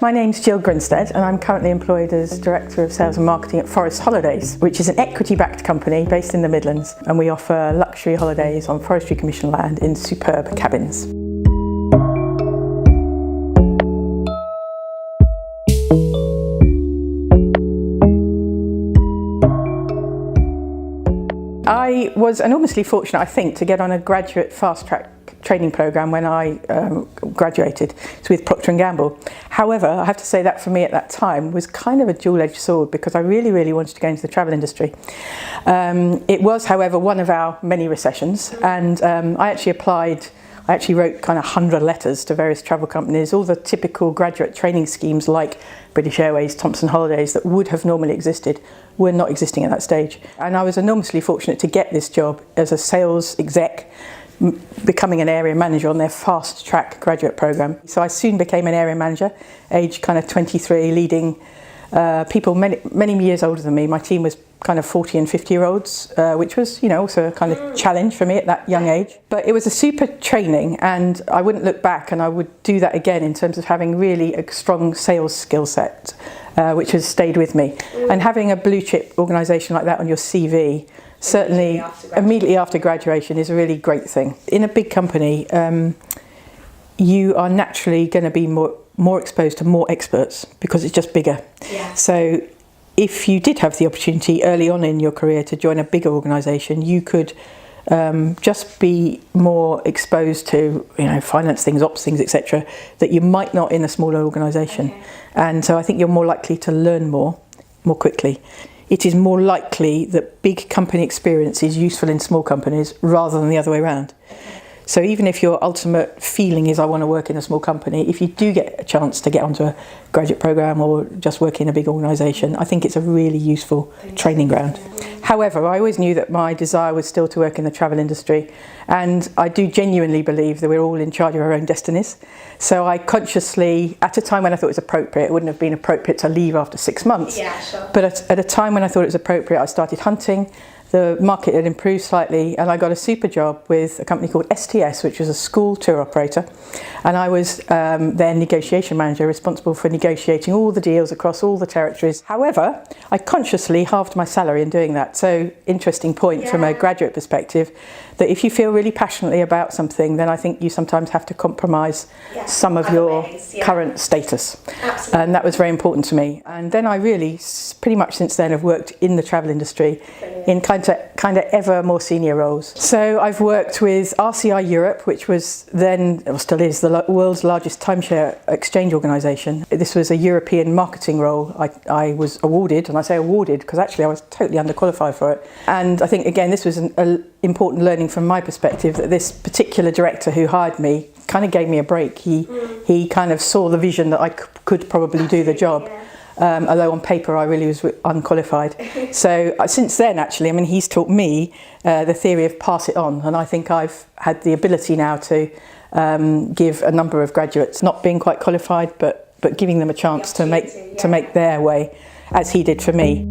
My name's Jill Grinstead and I'm currently employed as Director of Sales and Marketing at Forest Holidays, which is an equity-backed company based in the Midlands, and we offer luxury holidays on Forestry Commission land in superb cabins. I was enormously fortunate, I think, to get on a graduate fast-track training programme when I graduated. It's with Procter & Gamble. However, I have to say that for me at that time was kind of a dual-edged sword because I really wanted to go into the travel industry. It was, however, one of our many recessions, and I actually wrote kind of 100 letters to various travel companies, all the typical graduate training schemes like British Airways, Thomson Holidays that would have normally existed were not existing at that stage. And I was enormously fortunate to get this job as a sales exec, becoming an area manager on their fast track graduate programme. So I soon became an area manager, age kind of 23, leading people many years older than me. My team was kind of 40 and 50-year-olds, which was, also a kind of challenge for me at that young age. But it was a super training, and I wouldn't look back, and I would do that again in terms of having really a strong sales skill set, which has stayed with me. And having a blue chip organisation like that on your CV, certainly immediately after graduation, is a really great thing. In a big company, you are naturally going to be more exposed to more experts because it's just bigger. Yeah. So if you did have the opportunity early on in your career to join a bigger organisation, you could just be more exposed to finance things, ops things, etc., that you might not in a smaller organisation. Okay. And so I think you're more likely to learn more quickly. It is more likely that big company experience is useful in small companies rather than the other way around. So even if your ultimate feeling is I want to work in a small company, if you do get a chance to get onto a graduate programme or just work in a big organisation, I think it's a really useful training ground. However, I always knew that my desire was still to work in the travel industry, and I do genuinely believe that we're all in charge of our own destinies. So I consciously, at a time when I thought it was appropriate, it wouldn't have been appropriate to leave after 6 months. Yeah, sure. But at a time when I thought it was appropriate, I started hunting. The market had improved slightly, and I got a super job with a company called STS, which was a school tour operator. And I was their negotiation manager, responsible for negotiating all the deals across all the territories. However, I consciously halved my salary in doing that. So, interesting point from a graduate perspective, that if you feel really passionately about something, then I think you sometimes have to compromise some of your current status. Absolutely. And that was very important to me. And then I really, pretty much since then, have worked in the travel industry in kind of ever more senior roles. So I've worked with RCI Europe, which was then, or still is, the world's largest timeshare exchange organisation. This was a European marketing role. I was awarded, and I say awarded because actually I was totally underqualified for it. And I think, again, this was an important learning from my perspective, that this particular director who hired me kind of gave me a break. He kind of saw the vision that I could probably do the job. Although on paper I really was unqualified. So since then, actually, he's taught me the theory of pass it on, and I think I've had the ability now to give a number of graduates, not being quite qualified, but giving them a chance to make their way, as he did for me.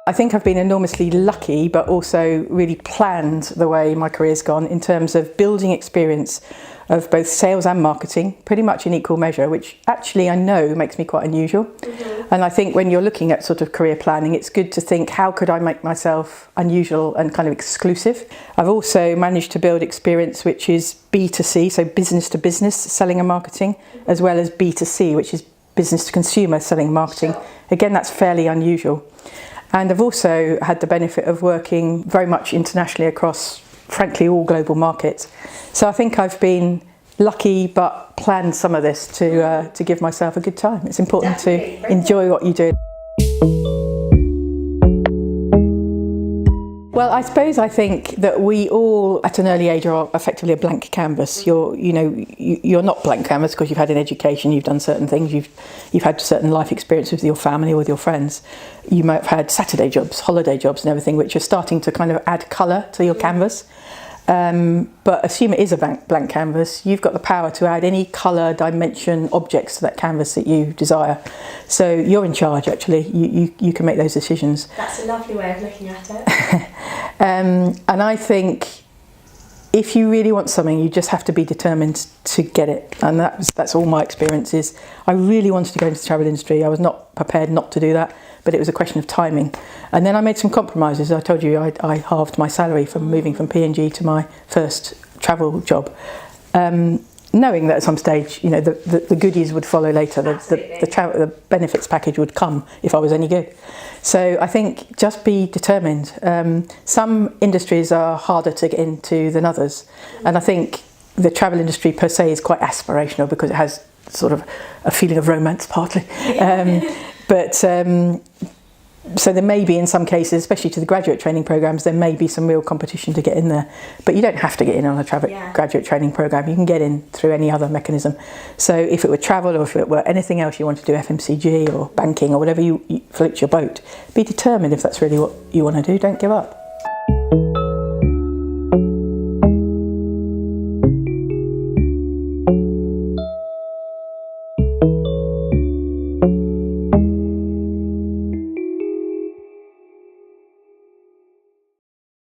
I think I've been enormously lucky, but also really planned the way my career's gone in terms of building experience of both sales and marketing, pretty much in equal measure, which actually I know makes me quite unusual. Mm-hmm. And I think when you're looking at sort of career planning, it's good to think, how could I make myself unusual and kind of exclusive? I've also managed to build experience which is B2C, so business to business selling and marketing, as well as B2C, which is business to consumer selling and marketing. Again, that's fairly unusual. And I've also had the benefit of working very much internationally across, frankly, all global markets. So I think I've been lucky, but planned some of this to give myself a good time. It's important to enjoy what you do. Well, I think that we all, at an early age, are effectively a blank canvas. You're not blank canvas because you've had an education, you've done certain things, you've had certain life experience with your family or with your friends. You might have had Saturday jobs, holiday jobs, and everything, which are starting to kind of add colour to your canvas. But assume it is a blank canvas, you've got the power to add any colour, dimension, objects to that canvas that you desire. So you're in charge, actually. You can make those decisions. That's a lovely way of looking at it. And I think if you really want something, you just have to be determined to get it. And that's all my experience is. I really wanted to go into the travel industry. I was not prepared not to do that, but it was a question of timing. And then I made some compromises. I told you I halved my salary from moving from P&G to my first travel job. Knowing that at some stage, you know, the goodies would follow later, the benefits package would come if I was any good. So I think just be determined. Some industries are harder to get into than others, and I think the travel industry per se is quite aspirational because it has sort of a feeling of romance partly. So there may be in some cases, especially to the graduate training programs, there may be some real competition to get in there. But you don't have to get in on a graduate training program. You can get in through any other mechanism. So if it were travel or if it were anything else you want to do, FMCG or banking or whatever you floats your boat, be determined if that's really what you want to do. Don't give up.